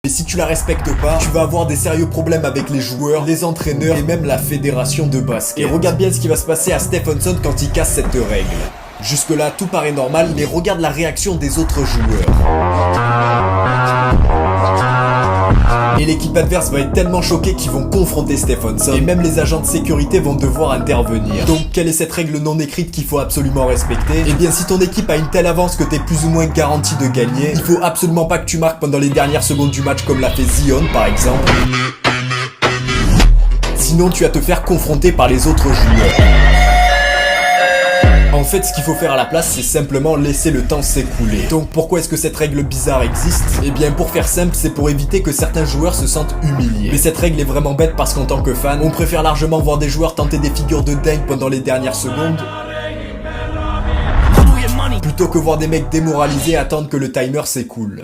Et si tu la respectes pas, tu vas avoir des sérieux problèmes avec les joueurs, les entraîneurs et même la fédération de basket. Et regarde bien ce qui va se passer à Stephenson quand il casse cette règle. Jusque là, tout paraît normal, mais regarde la réaction des autres joueurs. Et l'équipe adverse va être tellement choquée qu'ils vont confronter Stephenson. Et même les agents de sécurité vont devoir intervenir. Donc quelle est cette règle non écrite qu'il faut absolument respecter? Eh bien si ton équipe a une telle avance que t'es plus ou moins garanti de gagner, il faut absolument pas que tu marques pendant les dernières secondes du match comme l'a fait Zion par exemple. Sinon tu vas te faire confronter par les autres joueurs. En fait, ce qu'il faut faire à la place, c'est simplement laisser le temps s'écouler. Donc pourquoi est-ce que cette règle bizarre existe? Eh bien pour faire simple, c'est pour éviter que certains joueurs se sentent humiliés. Mais cette règle est vraiment bête parce qu'en tant que fan, on préfère largement voir des joueurs tenter des figures de dingue pendant les dernières secondes plutôt que voir des mecs démoralisés attendre que le timer s'écoule.